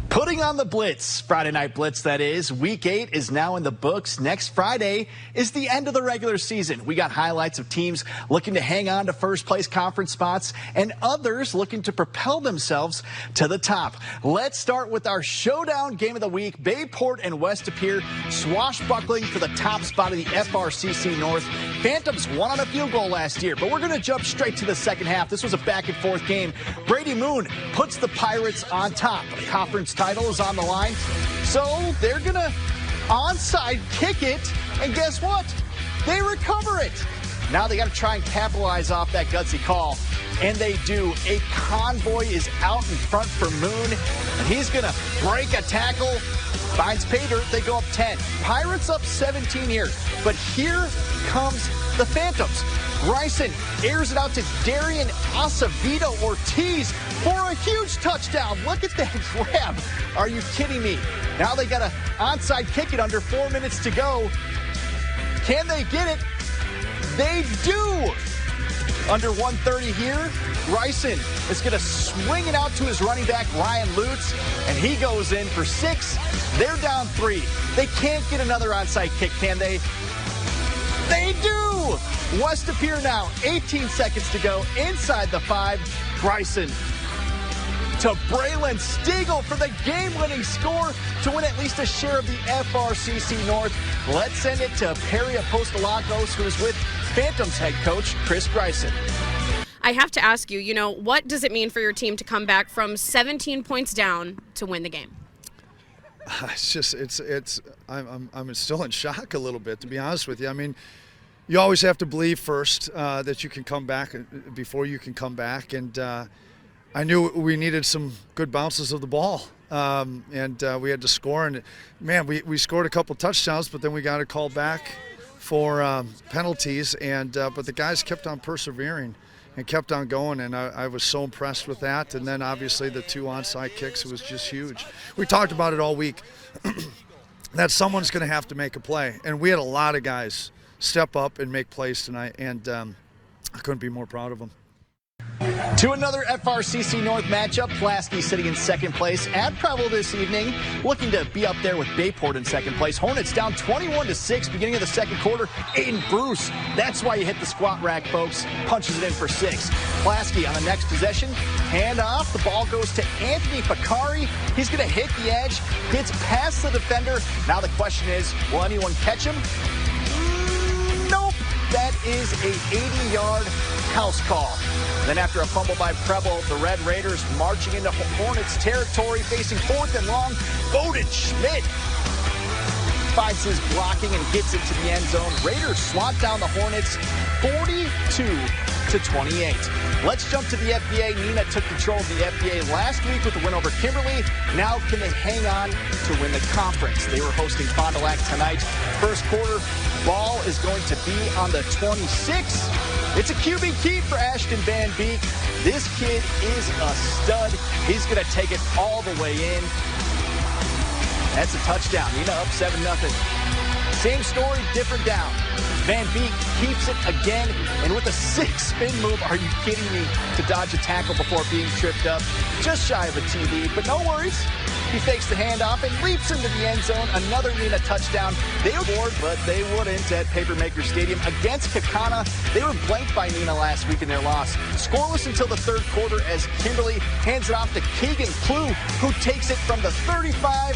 Putting on the Blitz, Friday Night Blitz, that is. Week 8 is now in the books. Next Friday is the end of the regular season. We got highlights of teams looking to hang on to first place conference spots and others looking to propel themselves to the top. Let's start with our showdown game of the week. Bayport and West Pere swashbuckling for the top spot of the FRCC North. Phantoms won on a field goal last year, but we're going to jump straight to the second half. This was a back-and-forth game. Brady Moon puts the Pirates on top. A conference title is on the line, so they're going to onside kick it, and guess what? They recover it. Now they got to try and capitalize off that gutsy call, and they do. A convoy is out in front for Moon, and he's going to break a tackle. Finds Pere. They go up 10. Pirates up 17 here, but here comes the Phantoms. Bryson airs it out to Darian Acevedo Ortiz for a huge touchdown. Look at that grab. Are you kidding me? Now they got to onside kick it under 4 minutes to go. Can they get it? They do. Under 1:30 here, Bryson is going to swing it out to his running back, Ryan Lutz, and he goes in for 6. They're down 3. They can't get another onside kick, can they? They do! West Pere now, 18 seconds to go, inside the 5. Bryson to Braylon Stiegel for the game-winning score to win at least a share of the FRCC North. Let's send it to Pere Apostolakos, who is with Phantoms head coach Chris Bryson. I have to ask you, what does it mean for your team to come back from 17 points down to win the game? I'm still in shock a little bit, to be honest with you. I mean, you always have to believe first that you can come back before you can come back. And I knew we needed some good bounces of the ball. And we had to score. And, man, we scored a couple touchdowns, but then we got a call back for penalties. And but the guys kept on persevering and kept on going, and I was so impressed with that. And then, obviously, the 2 onside kicks was just huge. We talked about it all week, that someone's going to have to make a play. And we had a lot of guys step up and make plays tonight, and I couldn't be more proud of them. To another FRCC North matchup, Pulaski sitting in second place at Preble this evening, looking to be up there with Bayport in second place. Hornets down 21-6, beginning of the second quarter. Aiden Bruce, that's why you hit the squat rack, folks. Punches it in for 6. Pulaski on the next possession, hand off. The ball goes to Anthony Picari. He's going to hit the edge, gets past the defender. Now the question is, will anyone catch him? Nope. That is a 80-yard house call. Then after a fumble by Preble, the Red Raiders marching into Hornets territory, facing 4th and long. Bowden Schmidt finds his blocking and gets it to the end zone. Raiders swat down the Hornets 42-28. Let's jump to the FBA. Nina took control of the FBA last week with the win over Kimberly. Now can they hang on to win the conference? They were hosting Fond du Lac tonight. First quarter, ball is going to be on the 26. It's a QB keep for Ashton Van Beek. This kid is a stud. He's going to take it all the way in. That's a touchdown. Nina up 7-0. Same story, different down. Van Beek keeps it again, and with a 6-spin move, are you kidding me, to dodge a tackle before being tripped up. Just shy of a TD, but no worries. He fakes the handoff and leaps into the end zone. Another Nina touchdown. They were bored, but they wouldn't at Papermaker Stadium against Kakana. They were blanked by Nina last week in their loss. Scoreless until the third quarter as Kimberly hands it off to Keegan Klue, who takes it from the 35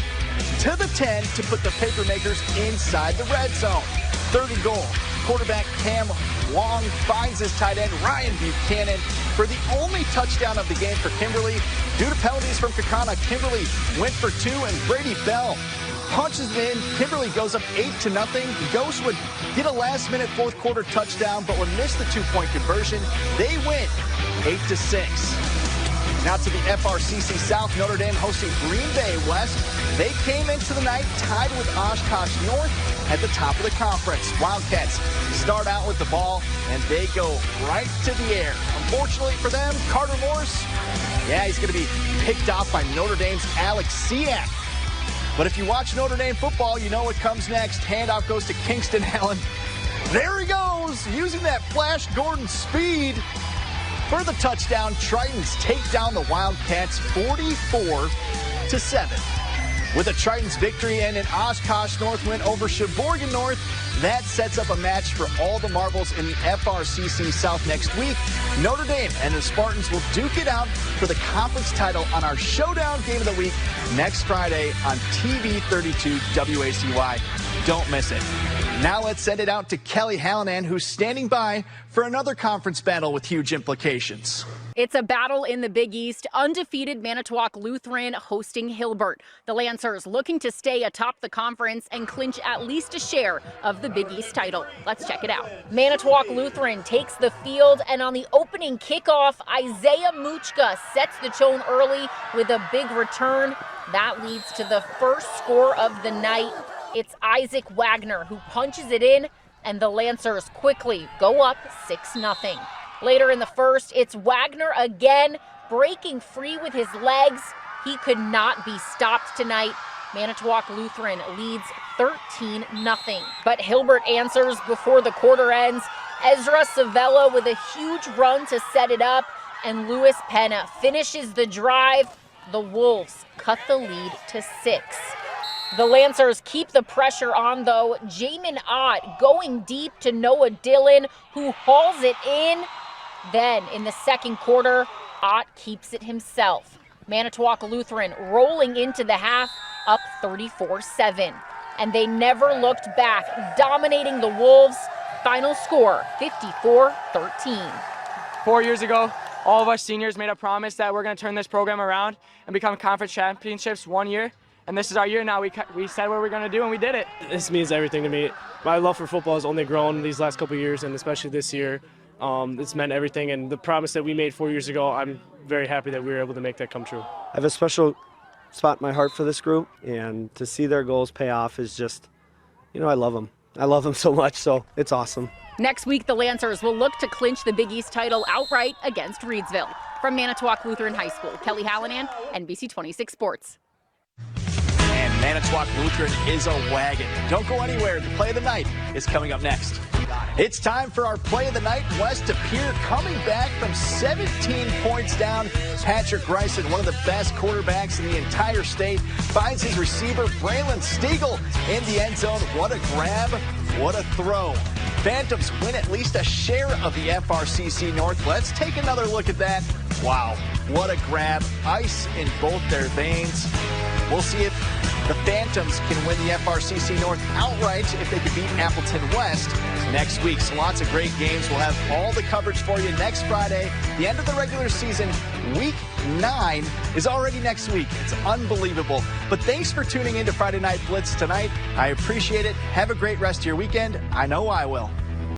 to the 10 to put the Papermakers inside the red zone. Third and goal. Quarterback Cam Wong finds his tight end Ryan Buchanan for the only touchdown of the game for Kimberly. Due to penalties from Kakana, Kimberly went for 2, and Brady Bell punches it in. Kimberly goes up 8-0. The Ghosts would get a last-minute fourth quarter touchdown, but would miss the 2-point conversion. They win 8-6. Now to the FRCC South, Notre Dame hosting Green Bay West. They came into the night tied with Oshkosh North at the top of the conference. Wildcats start out with the ball, and they go right to the air. Unfortunately for them, Carter Morris, he's going to be picked off by Notre Dame's Alex Siak. But if you watch Notre Dame football, you know what comes next. Handoff goes to Kingston Allen. There he goes, using that Flash Gordon speed for the touchdown. Tritons take down the Wildcats 44 to 7. With a Triton's victory and an Oshkosh North win over Sheboygan North, that sets up a match for all the marbles in the FRCC South next week. Notre Dame and the Spartans will duke it out for the conference title on our Showdown Game of the Week next Friday on TV 32 WACY. Don't miss it. Now let's send it out to Kelly Hallinan, who's standing by for another conference battle with huge implications. It's a battle in the Big East. Undefeated Manitowoc Lutheran hosting Hilbert. The Lancers looking to stay atop the conference and clinch at least a share of the Big East title. Let's check it out. Manitowoc Lutheran takes the field, and on the opening kickoff, Isaiah Muchka sets the tone early with a big return. That leads to the first score of the night. It's Isaac Wagner who punches it in, and the Lancers quickly go up 6-0. Later in the first, it's Wagner again, breaking free with his legs. He could not be stopped tonight. Manitowoc Lutheran leads 13-0. But Hilbert answers before the quarter ends. Ezra Savella with a huge run to set it up, and Luis Pena finishes the drive. The Wolves cut the lead to 6. The Lancers keep the pressure on, though. Jamin Ott going deep to Noah Dillon, who hauls it in. Then, in the second quarter, Ott keeps it himself. Manitowoc Lutheran rolling into the half, up 34-7. And they never looked back, dominating the Wolves. Final score, 54-13. 4 years ago, all of us seniors made a promise that we're going to turn this program around and become conference championships one year. And this is our year now. We said what we're going to do, and we did it. This means everything to me. My love for football has only grown these last couple of years, and especially this year. It's meant everything, and the promise that we made 4 years ago, I'm very happy that we were able to make that come true. I have a special spot in my heart for this group, and to see their goals pay off is just, I love them. I love them so much, so it's awesome. Next week, the Lancers will look to clinch the Big East title outright against Reedsville. From Manitowoc Lutheran High School, Kelly Hallinan, NBC 26 Sports. And Manitowoc Lutheran is a wagon. Don't go anywhere. The play of the night is coming up next. It's time for our play of the night. West to Pere coming back from 17 points down. Patrick Greisen, one of the best quarterbacks in the entire state, finds his receiver, Braylon Stiegel, in the end zone. What a grab. What a throw. Phantoms win at least a share of the FRCC North. Let's take another look at that. Wow, what a grab. Ice in both their veins. We'll see if the Phantoms can win the FRCC North outright if they can beat Appleton West next week. So lots of great games. We'll have all the coverage for you next Friday. The end of the regular season, week 9, is already next week. It's unbelievable. But thanks for tuning in to Friday Night Blitz tonight. I appreciate it. Have a great rest of your weekend. I know I will.